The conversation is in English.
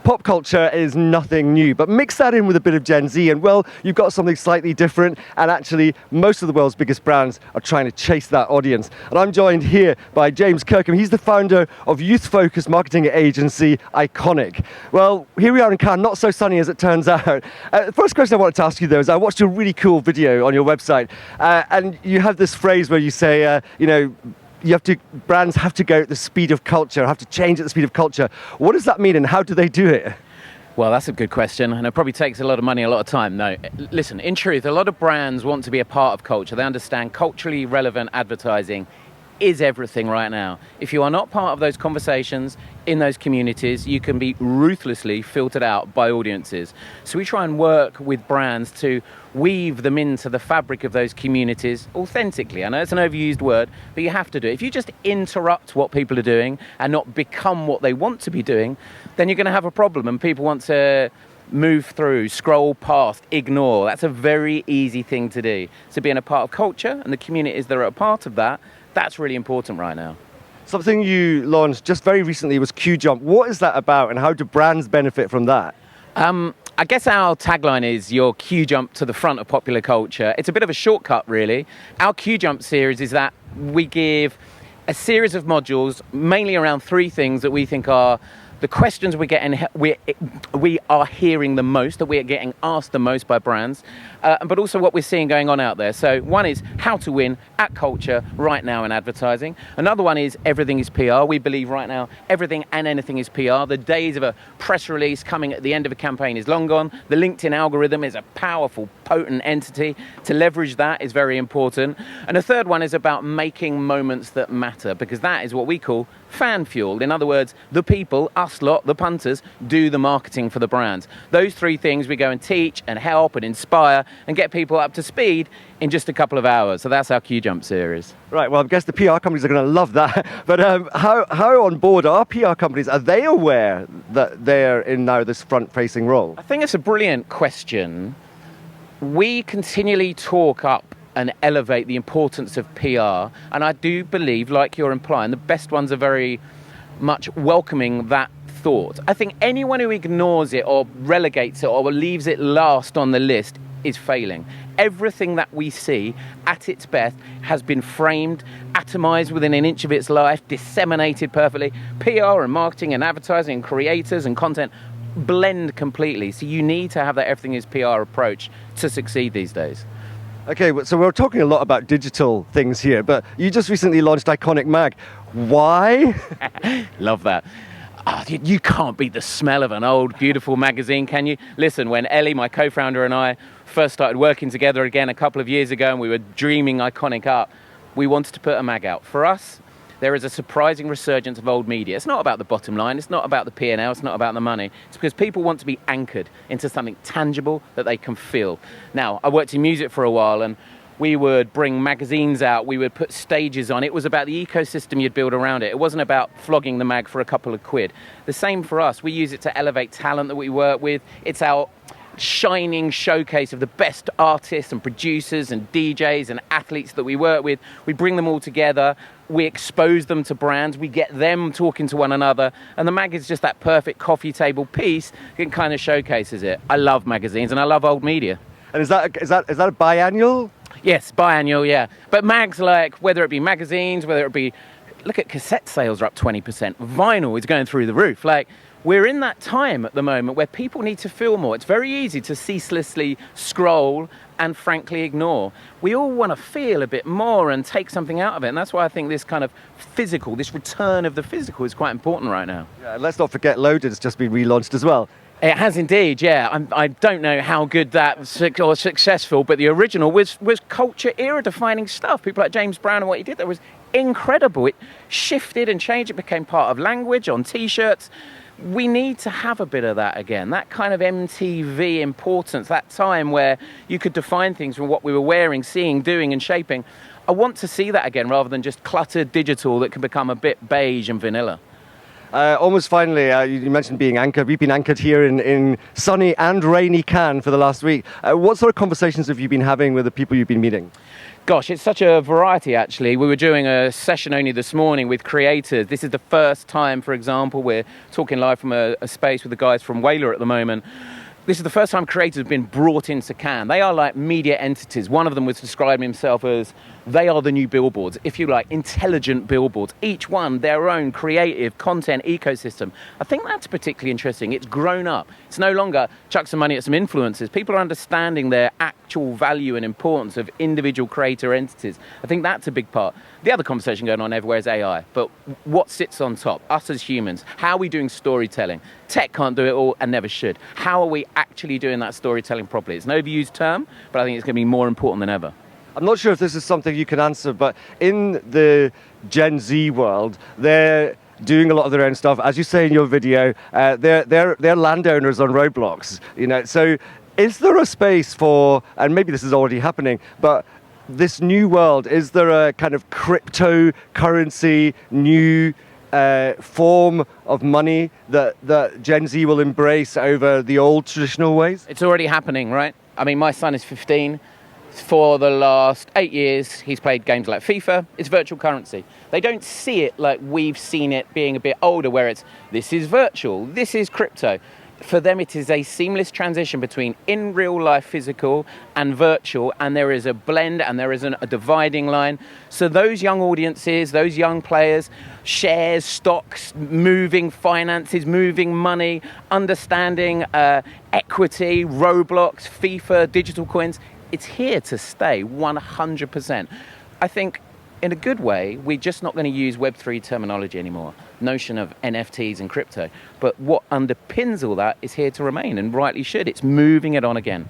pop culture is nothing new, but mix that in with a bit of Gen Z and, well, you've got something slightly different, and actually most of the world's biggest brands are trying to chase that audience. And I'm joined here by James Kirkham. He's the founder of youth-focused marketing agency Iconic. Well, here we are in Cannes, not so sunny as it turns out. The first question I wanted to ask you, though, is I watched a really cool video on your website, and you have this phrase where you say, brands have to go at the speed of culture, have to change at the speed of culture. What does that mean, and how do they do it? Well, that's a good question, and it probably takes a lot of money, a lot of time. No, listen, in truth, a lot of brands want to be a part of culture. They understand culturally relevant advertising is everything right now. If you are not part of those conversations in those communities, you can be ruthlessly filtered out by audiences. So we try and work with brands to weave them into the fabric of those communities authentically. I know it's an overused word, but you have to do it. If you just interrupt what people are doing and not become what they want to be doing, then you're going to have a problem, and people want to move through, scroll past, ignore. That's a very easy thing to do. So being a part of culture and the communities that are a part of that, that's really important right now. Something you launched just very recently was QJump. What is that about, and how do brands benefit from that? I guess our tagline is your QJump to the front of popular culture. It's a bit of a shortcut, really. Our QJump series is that we give a series of modules, mainly around three things that we think are the questions we are hearing the most, that we are getting asked the most by brands, but also what we're seeing going on out there. So one is how to win at culture right now in advertising. Another one is everything is PR. We believe right now everything and anything is PR. The days of a press release coming at the end of a campaign is long gone. The LinkedIn algorithm is a powerful, potent entity. To leverage that is very important. And a third one is about making moments that matter, because that is what we call fan fuel. In other words, the people, us lot, the punters, do the marketing for the brands. Those three things we go and teach and help and inspire and get people up to speed in just a couple of hours. So that's our QJump series. Right, well, I guess the PR companies are going to love that. But how on board are PR companies? Are they aware that they're in now this front-facing role? I think it's a brilliant question. We continually talk up and elevate the importance of PR. And I do believe, like you're implying, the best ones are very much welcoming that thought. I think anyone who ignores it or relegates it or leaves it last on the list is failing. Everything that we see at its best has been framed, atomized within an inch of its life, disseminated perfectly. PR and marketing and advertising and creators and content blend completely. So you need to have that everything is PR approach to succeed these days. Okay, so we're talking a lot about digital things here, but you just recently launched Iconic Mag. Why? Love that. Oh, you can't beat the smell of an old, beautiful magazine, can you? Listen, when Ellie, my co-founder, and I first started working together again a couple of years ago, and we were dreaming Iconic up, we wanted to put a mag out. For us, there is a surprising resurgence of old media. It's not about the bottom line, it's not about the P&L, it's not about the money. It's because people want to be anchored into something tangible that they can feel. Now, I worked in music for a while, and we would bring magazines out, we would put stages on. It was about the ecosystem you'd build around it. It wasn't about flogging the mag for a couple of quid. The same for us. We use it to elevate talent that we work with. It's our shining showcase of the best artists and producers and DJs and athletes that we work with. We bring them all together, we expose them to brands, we get them talking to one another, and the mag is just that perfect coffee table piece that kind of showcases it. I love magazines and I love old media. And is that a biannual? Yes, biannual, yeah. But mags, like, whether it be magazines, whether it be, look at cassette sales are up 20%. Vinyl is going through the roof. Like, we're in that time at the moment where people need to feel more. It's very easy to ceaselessly scroll and frankly ignore. We all want to feel a bit more and take something out of it. And that's why I think this kind of physical, this return of the physical is quite important right now. Yeah, let's not forget Loaded has just been relaunched as well. It has indeed, yeah. I don't know how good that or successful, but the original was culture era-defining stuff. People like James Brown and what he did there was incredible. It shifted and changed. It became part of language on T-shirts. We need to have a bit of that again, that kind of MTV importance, that time where you could define things from what we were wearing, seeing, doing and shaping. I want to see that again rather than just cluttered digital that can become a bit beige and vanilla. Almost finally, you mentioned being anchored. We've been anchored here in sunny and rainy Cannes for the last week. What sort of conversations have you been having with the people you've been meeting? Gosh, it's such a variety, actually. We were doing a session only this morning with creators. This is the first time, for example, we're talking live from a space with the guys from Whaler at the moment. This is the first time creators have been brought into Cannes. They are like media entities. One of them was describing himself as, they are the new billboards, if you like, intelligent billboards. Each one their own creative content ecosystem. I think that's particularly interesting. It's grown up. It's no longer chuck some money at some influencers. People are understanding their actual value and importance of individual creator entities. I think that's a big part. The other conversation going on everywhere is AI. But what sits on top? Us as humans. How are we doing storytelling? Tech can't do it all and never should. How are we actually doing that storytelling properly? It's an overused term, but I think it's going to be more important than ever. I'm not sure if this is something you can answer, but in the Gen Z world, they're doing a lot of their own stuff. As you say in your video, they're landowners on Roblox. So is there a space for, and maybe this is already happening, but this new world, is there a kind of cryptocurrency, new form of money that Gen Z will embrace over the old traditional ways? It's already happening, right? I mean, my son is 15. For the last 8 years, he's played games like FIFA. It's virtual currency. They don't see it like we've seen it being a bit older, where it's, this is virtual, this is crypto. For them, it is a seamless transition between in real life physical and virtual, and there is a blend and there is a dividing line. So those young audiences, those young players, shares, stocks, moving finances, moving money, understanding equity, Roblox, FIFA, digital coins, it's here to stay 100%. I think in a good way, we're just not going to use Web3 terminology anymore, notion of NFTs and crypto. But what underpins all that is here to remain, and rightly should. It's moving it on again.